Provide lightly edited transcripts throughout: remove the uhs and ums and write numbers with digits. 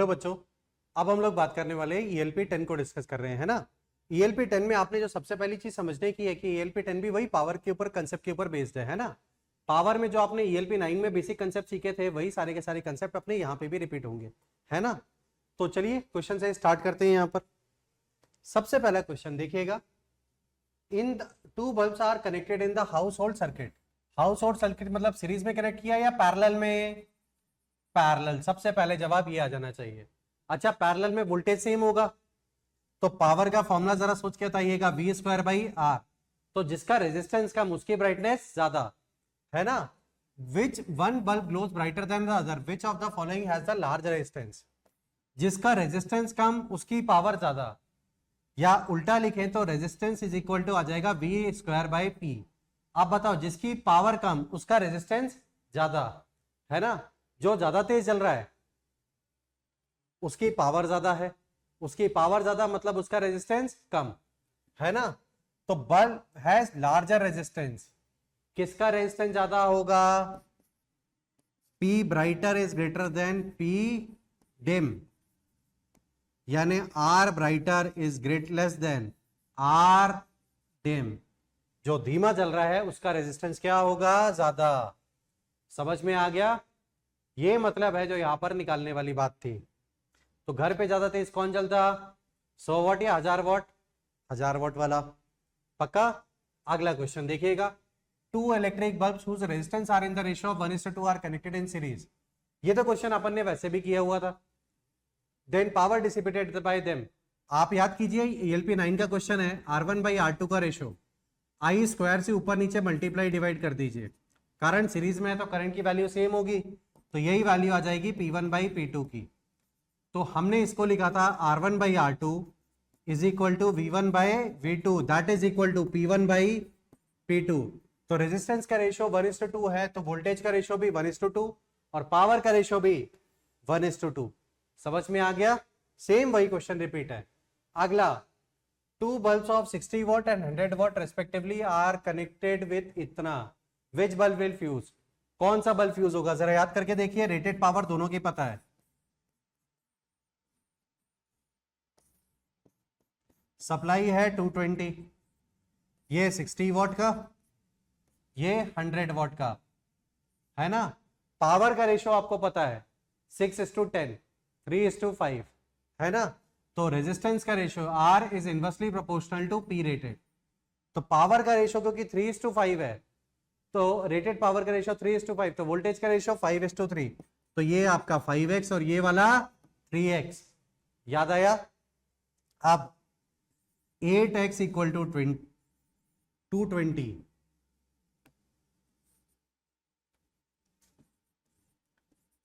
Hello बच्चों, अब हम लोग बात करने वाले ELP 10 को डिस्कस कर रहे हैं ना। ELP 10 में आपने जो सबसे पहली चीज समझने की है कि ELP 10 भी वही पावर के ऊपर कंसेप्ट के ऊपर बेस्ड है ना। पावर में जो आपने ELP 9 में बेसिक कंसेप्ट सीखे थे वही सारे के सारे कंसेप्ट अपने यहाँ पे भी रिपीट होंगे, है ना। तो चलिए क्वेश्चन से स्टार्ट करते हैं। यहाँ पर सबसे पहला क्वेश्चन देखिएगा, in two bulbs are connected in the household circuit. Household circuit मतलब सीरीज में कनेक्ट किया या पैरेलल में? पैरेलल। सबसे पहले जवाब ये आ जाना चाहिए। अच्छा, पैरेलल में वोल्टेज सेम होगा तो पावर का फॉर्मूला जरा सोच के बताइएगा, वी स्क्वायर बाई आर। तो जिसका रेजिस्टेंस कम उसकी ब्राइटनेस ज्यादा, है ना। Which one bulb glows brighter than the other, which of the following has the large resistance. जिसका रेजिस्टेंस कम उसकी पावर ज्यादा, या उल्टा लिखें तो रेजिस्टेंस इज इक्वल टू आ जाएगा वी स्क्वायर बाई पी। अब बताओ, जिसकी पावर कम उसका रेजिस्टेंस ज्यादा, है ना। जो ज्यादा तेज चल रहा है उसकी पावर ज्यादा है, उसकी पावर ज्यादा मतलब उसका रेजिस्टेंस कम, है ना। तो बल्ब हैज लार्जर रेजिस्टेंस, किसका रेजिस्टेंस ज्यादा होगा? P brighter is greater than P dim, यानी R brighter is less than R dim. जो धीमा चल रहा है उसका रेजिस्टेंस क्या होगा? ज्यादा। समझ में आ गया? ये मतलब है जो यहां पर निकालने वाली बात थी। तो घर पे ज्यादा तेज कौन चलता? 100 वॉट या 1000 वॉट? 1000 वॉट वाला। पक्का? अगला क्वेश्चन देखिएगा, two electric bulbs whose resistance are in the ratio of 1:2 are connected in series. ये तो क्वेश्चन अपन ने वैसे भी किया हुआ था। Then power dissipated by them. आप याद कीजिए, ELP 9 का क्वेश्चन है, R1 बाई R2 का रेशियो आई स्क्वायर से ऊपर नीचे मल्टीप्लाई डिवाइड कर दीजिए। करंट सीरीज में है तो करंट की वैल्यू सेम होगी, तो यही वैल्यू आ जाएगी P1 बाई P2 की। तो हमने इसको लिखा था R1 by R2 is equal to V1 by V2, that is equal to P1 by P2। तो रेजिस्टेंस का रेशियो 1:2 है तो वोल्टेज का रेशियो भी 1:2 और पावर का रेशियो भी 1:2। समझ में आ गया? सेम वही क्वेश्चन रिपीट है। अगला, two bulbs of 60 watt and 100 watt respectively are connected with इतना, विच बल्ब विल फ्यूज। कौन सा बल्ब फ्यूज होगा? जरा याद करके देखिए, रेटेड पावर दोनों की पता है। सप्लाई है 220, ये 60 वॉट का, ये 100 वॉट का, है ना। पावर का रेशियो आपको पता है 6:10, 3:5, है ना। तो रेजिस्टेंस का ratio R is inversely proportional to P rated. तो पावर का रेशियो क्योंकि 3:5 है तो रेटेड पावर का रेशियो 3:5, तो वोल्टेज का रेशियो 5:3। तो ये आपका 5x और ये वाला 3x। याद आया? अब 8x equal to 220,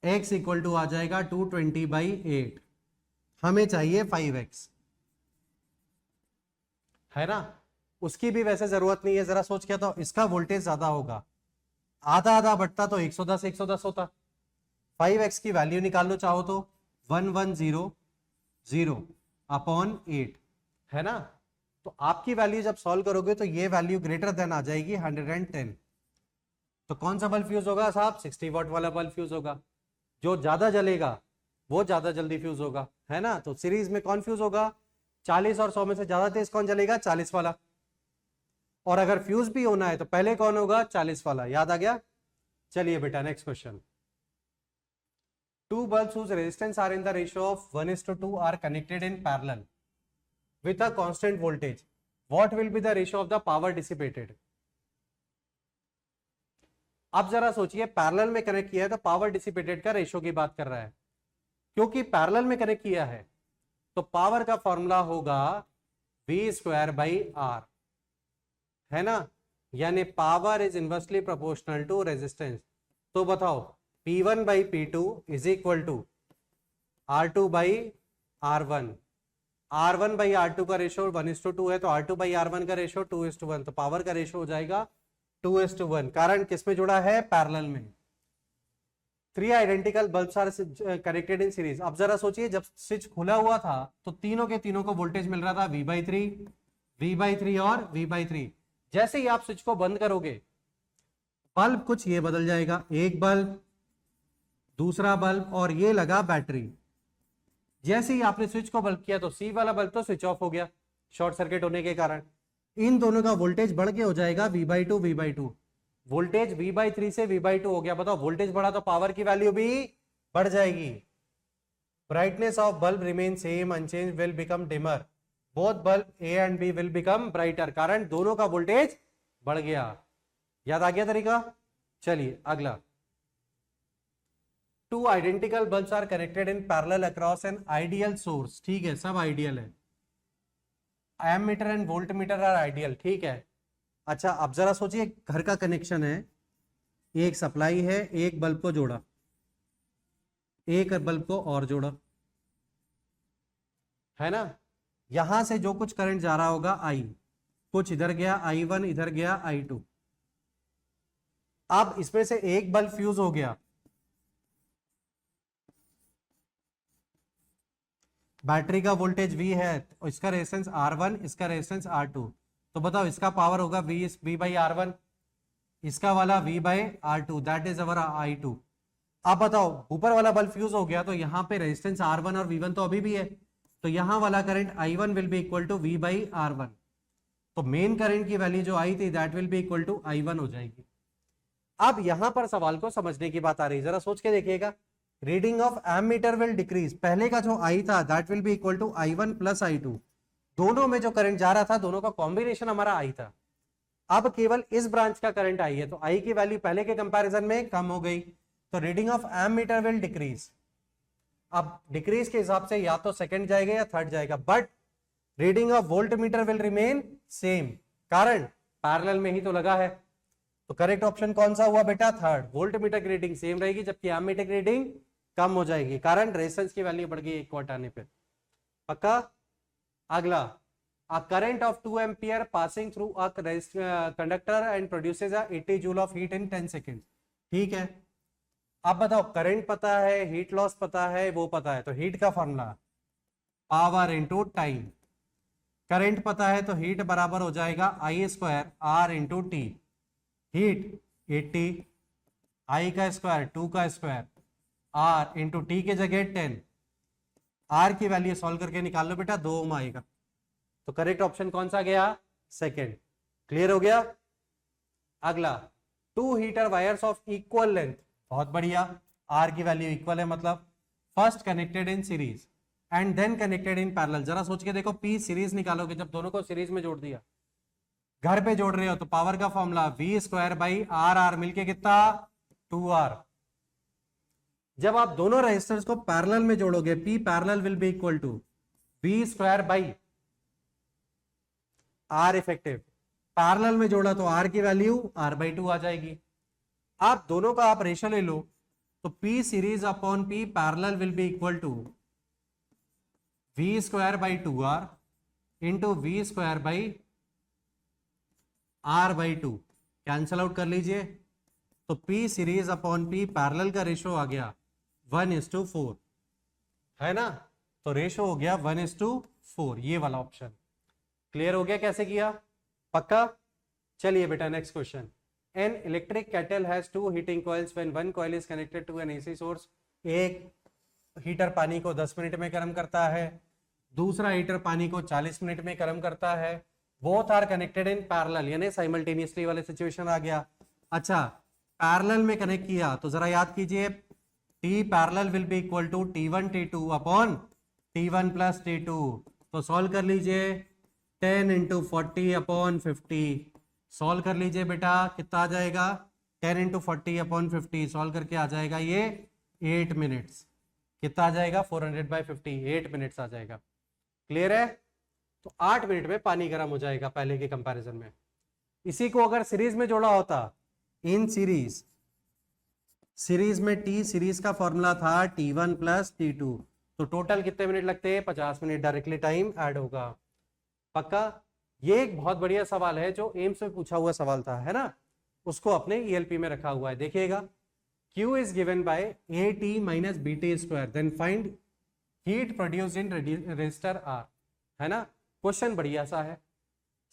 x equal to आ जाएगा 220 बाई 8। हमें चाहिए 5x, है ना। उसकी भी वैसे जरूरत नहीं है, जरा सोच के तो इसका वोल्टेज ज्यादा होगा, आधा आधा बढ़ता तो 110 होता। 5x की वैल्यू निकाल लो चाहो तो 1100 अपॉन 8, है ना। तो आपकी वैल्यू जब सॉल्व करोगे तो ये वैल्यू ग्रेटर देन आ जाएगी 110। तो कौन सा बल्ब फ्यूज होगा साहब? 60 वॉट वाला बल्ब फ्यूज होगा। जो ज्यादा जलेगा वो ज्यादा जल्दी फ्यूज होगा, है ना। तो सीरीज में कौन फ्यूज होगा? 40 और 100 में से ज्यादा तेज कौन जलेगा? 40 वाला। और अगर फ्यूज भी होना है तो पहले कौन होगा? 40 वाला। याद आ गया? चलिए बेटा, next question, two bulbs whose resistance are in the ratio of 1:2 are connected in parallel with a constant voltage, what will be the ratio of the power dissipated। अब जरा सोचिए, पैरेलल में कनेक्ट किया है तो पावर डिसिपेटेड का ratio की बात कर रहा है। क्योंकि पैरेलल में कनेक्ट किया है तो पावर का फॉर्मूला होगा V स्क्वायर बाई R, है ना। यानी power is inversely proportional to resistance. तो बताओ, P1 by P2 is equal to R2 by R1। R1 by R2 का रेशियो 1:2 है तो R2 बाई R1 का रेशियो 2:1। तो पावर का रेशियो हो जाएगा 2:1। कारण किसमें जुड़ा है? पैरेलल में। 3 identical bulbs are connected in series. अब जरा सोचिए, जब स्विच खुला हुआ था तो तीनों के तीनों को वोल्टेज मिल रहा था V/3, V/3 और V/3। जैसे ही आप स्विच को बंद करोगे बल्ब कुछ ये बदल जाएगा, एक बल्ब, दूसरा बल्ब, और ये लगा बैटरी। जैसे ही आपने स्विच को बल्ब किया तो सी वाला बल्ब तो स्विच ऑफ हो गया शॉर्ट सर्किट होने के कारण। इन दोनों का वोल्टेज बढ़ के हो जाएगा V/2 वोल्टेज V/3 से V/2 हो गया। बताओ वोल्टेज बढ़ा तो पावर की वैल्यू भी बढ़ जाएगी। Brightness of bulb remain same unchange will become dimmer, both bulb A and B will become brighter, कारण दोनों का वोल्टेज बढ़ गया। याद आ गया तरीका? चलिए अगला, two identical bulbs are connected in parallel across an ideal source. ठीक है, सब आइडियल है। Ammeter and voltmeter are ideal. ठीक है, अच्छा अब जरा सोचिए, घर का कनेक्शन है, एक सप्लाई है, एक बल्ब को जोड़ा, एक बल्ब को और जोड़ा, है ना। यहां से जो कुछ करंट जा रहा होगा I, कुछ इधर गया I1, इधर गया I2। अब इसमें से एक बल्ब फ्यूज हो गया, बैटरी का वोल्टेज V है, इसका रेजिस्टेंस R1, इसका रेजिस्टेंस R2। तो बताओ इसका पावर होगा V/R1, इसका वाला V/R2, that is our I2। आप बताओ ऊपर वाला बल्ब फ्यूज हो गया तो यहाँ पे रेजिस्टेंस R1 और V1 तो अभी भी है, तो यहाँ वाला current I1 will be equal to V/R1। तो मेन करंट की वैल्यू जो आई थी that will be equal to I1 हो जाएगी। अब यहां पर सवाल को समझने की बात आ रही है, जरा सोच के देखिएगा। Reading of ammeter will decrease, पहले का जो I था that will be equal to I1 plus I2, दोनों में जो करंट जा रहा था दोनों का कॉम्बिनेशन हमारा I था। अब केवल इस ब्रांच का करंट I है, तो I की वैल्यू पहले के कंपैरिजन में कम हो गई, तो reading of ammeter will decrease. अब डिक्रीज के हिसाब से या तो सेकंड जाएगा या थर्ड जाएगा, but reading of volt meter will remain same, कारण पैरेलल में ही तो लगा है। तो करेक्ट ऑप्शन कौन सा हुआ बेटा? थर्ड। वोल्ट मीटर की रीडिंग सेम रहेगी जबकि एमीटर की रीडिंग कम हो जाएगी, कारण रेजिस्टेंस की वैल्यू बढ़ गई 1 वाट आने पे। पक्का? अगला, a current of 2 ampere passing through a conductor and produces a 80 joule of heat in 10 seconds। ठीक है, अब बताओ करंट पता है, हीट लॉस पता है, वो पता है, तो हीट का formula power into time. Current पता है तो हीट बराबर हो जाएगा I² R into T. Heat 80, I का स्क्वायर 2 का स्क्वायर R इंटू टी के जगह 10। R की वैल्यू सॉल्व करके निकाल लो बेटा, 2 ओम आएगा। तो करेक्ट ऑप्शन कौन सा गया? सेकंड। क्लियर हो गया? अगला, 2 heater wires of equal length, बहुत बढ़िया, आर की वैल्यू इक्वल है, मतलब first connected in series and then connected in parallel. जरा सोच के देखो, पी सीरीज निकालोगे, जब दोनों को सीरीज में जोड़ दिया, घर पे जोड़ रहे हो, तो पावर का फॉर्मूला V²/RR मिलके कितना? 2R। जब आप दोनों रेजिस्टेंस को पैरेलल में जोड़ोगे, P parallel will be equal to V² R effective. Parallel में जोड़ा तो R की वैल्यू R/2 आ जाएगी। आप दोनों का आप रेशियो ले लो, तो P series upon P parallel will be equal to V²/2R into V²/R/2। Cancel out कर लीजिए, तो P series upon P parallel का रेशियो आ गया 1:4, है ना। तो रेशियो हो गया 1:4, ये वाला ऑप्शन। क्लियर हो गया कैसे किया? पक्का? चलिए बेटा next question. An electric kettle has 2 heating coils when one coil is connected to an AC source. एक हीटर पानी को 10 मिनट में गर्म करता है, दूसरा हीटर पानी को 40 मिनट में गर्म करता है। Both are connected in parallel, यानी साइमल्टेनियसली वाले सिचुएशन आ गया। अच्छा, पैरेलल में कनेक्ट किया तो जरा याद कीजिए, T parallel will be equal to T1 T2 upon T1 plus T2। तो सॉल्व कर लीजिए, 10 इंटू 40 अपॉन 50। सॉल्व कर लीजिए बेटा, कितना आ जाएगा? 10 इंटू 40 अपॉन 50 सॉल्व करके आ जाएगा ये 8 मिनट्स। कितना आ जाएगा? 400/50, 8 मिनट्स आ जाएगा। क्लियर है? तो 8 मिनट में पानी गर्म हो जाएगा पहले के कंपैरिजन में। इसी को अगर सीरीज में जोड़ा होता, इन सीरीज में T सीरीज का फॉर्मूला था T1 प्लस T2, तो टोटल कितने मिनट लगते हैं? 50 मिनट डायरेक्टली टाइम ऐड होगा। पक्का? ये एक बहुत बढ़िया सवाल है जो एम्स में पूछा हुआ सवाल था, है ना, उसको अपने ELP में रखा हुआ है। देखिएगा, Q is given by AT minus BT², then find heat produced in resistor R, है ना। क्वेश्चन बढ़िया सा है,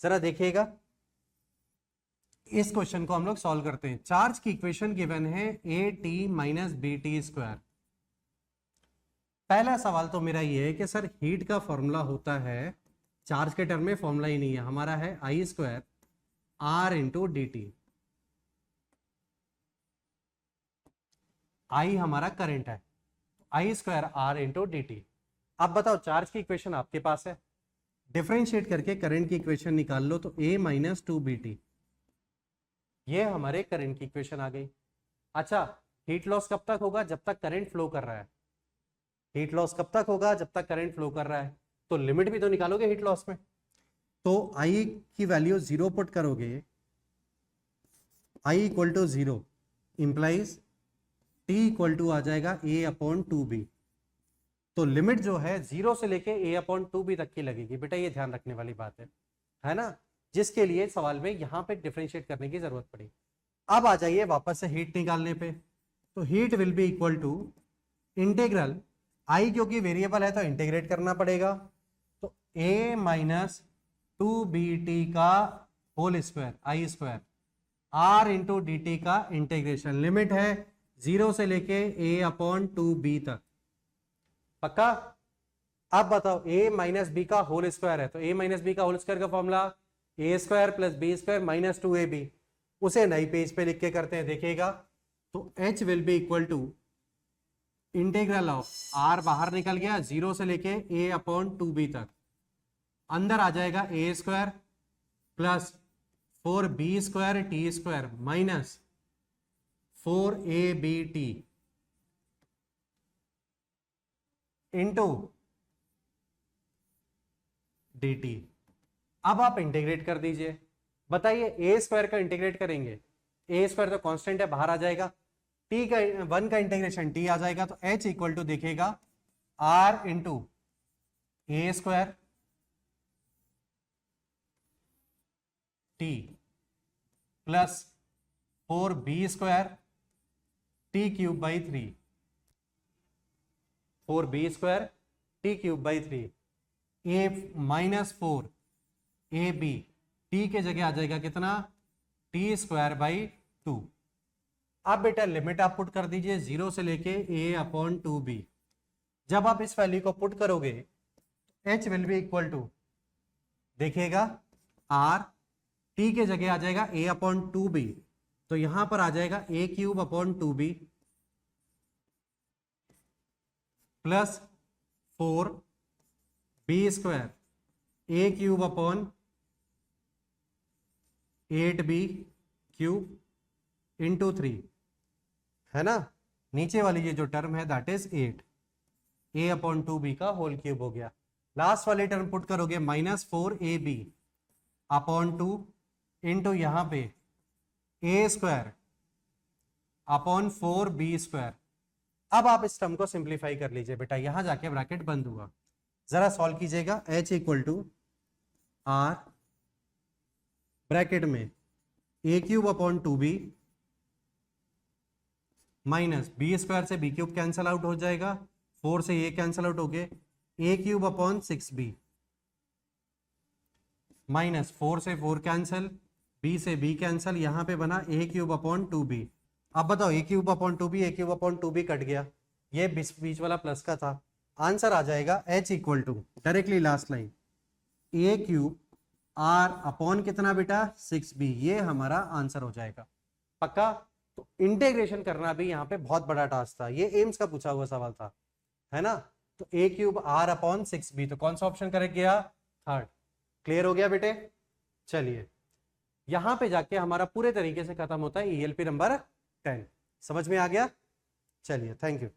जरा देखिएगा। इस क्वेश्चन को हम लोग सॉल्व करते हैं। चार्ज की इक्वेशन गिवन है AT माइनस BT²। पहला सवाल तो मेरा ये है कि सर हीट का फॉर्मूला होता है, चार्ज के टर्म में फॉर्मूला ही नहीं है हमारा, है I square R into D T. I हमारा करंट है, I square R into D T. अब बताओ चार्ज की इक्वेशन आपके पास है, डिफरेंशिएट करके करंट की इक्वेशन निकाल लो तो a minus two B T, ये हमारे करंट की इक्वेशन आ गई। अच्छा, हीट लॉस कब तक होगा? जब तक करंट फ्लो कर रहा है। हीट लॉस कब तक होगा? जब तक करंट फ्लो कर रहा है। तो लिमिट भी तो निकालोगे हीट लॉस में, तो I की वैल्यू 0 पुट करोगे, I equal to 0 implies T equal to आ जाएगा A अपॉन 2B। तो लिमिट जो है 0 से लेके A अपॉन 2B तक की लगेगी। बेटा ये ध्यान रखने वाली बात है ना, जिसके लिए सवाल में यहां पे डिफरेंशिएट करने की जरूरत पड़ी। अब आ जाइए वापस से हीट निकालने पे, तो heat will be equal to integral I, क्योंकि वेरिएबल है तो इंटीग्रेट करना पड़ेगा, तो a minus two B T का whole square I square R into D T का इंटीग्रेशन, लिमिट है 0 से लेके a अपॉन 2b तक। पक्का? अब बताओ a माइनस बी का होल स्क्वायर है, तो a माइनस बी का होल स्क्वायर का formula a square plus B square minus 2ab, उसे नई पेज पे लिख के करते हैं, देखिएगा। तो h will be equal to integral of r बाहर निकल गया 0 से लेके a अपॉन 2b तक, अंदर आ जाएगा a square plus 4b square T square minus 4ab T into D T. अब आप इंटीग्रेट कर दीजिए, बताइए ए स्क्वायर का इंटीग्रेट करेंगे, ए स्क्वायर तो कांस्टेंट है बाहर आ जाएगा, टी का 1 का इंटीग्रेशन टी आ जाएगा, तो एच इक्वल टू दिखेगा R into A square T plus 4b square T cube by 3, 4b square T cube by 3, A minus 4 A B, T के जगह आ जाएगा कितना, टी स्क्वायर बाई 2। अब बेटा लिमिट आप पुट कर दीजिए 0 से लेके a अपॉन 2b। जब आप इस वैल्यू को पुट करोगे h will be equal to, देखिएगा r, t के जगह आ जाएगा a अपॉन 2b, तो यहां पर आ जाएगा a cube upon 2b plus 4b square a cube upon 8b cube into 3, है ना। नीचे वाली ये जो टर्म है that is 8, a upon 2b का होल क्यूब हो गया। लास्ट वाली टर्म पुट करोगे माइनस 4ab अपॉन 2 इंटू यहां पे a square upon 4b square. अब आप इस टर्म को सिंप्लीफाई कर लीजिए बेटा, यहां जाके ब्रैकेट बंद हुआ, जरा सॉल्व कीजिएगा। h equal to R bracket में a cube upon 2b minus B square से बी क्यूब कैंसल आउट हो जाएगा, 4 से ये कैंसल आउट हो गए, a cube upon 6b minus 4 से 4 कैंसल, b से b कैंसल, यहां पे बना a क्यूब अपॉन 2b। अब बताओ a cube upon 2b, a cube upon 2b cut गया, ये बीच वाला प्लस का था, आंसर आ जाएगा h equal to directly last line a cube r upon कितना बेटा 6b, ये हमारा आंसर हो जाएगा। पक्का? तो इंटीग्रेशन करना भी यहाँ पे बहुत बड़ा टास्क था, ये एम्स का पूछा हुआ सवाल था, है ना। तो a cube r upon 6b, तो कौन सा ऑप्शन करेक्ट गया? थर्ड। क्लियर हो गया बेटे? चलिए यहां पे जाके हमारा पूरे तरीके से खत्म होता है ELP नंबर 10। समझ में आ गया? चलिए थैंक यू।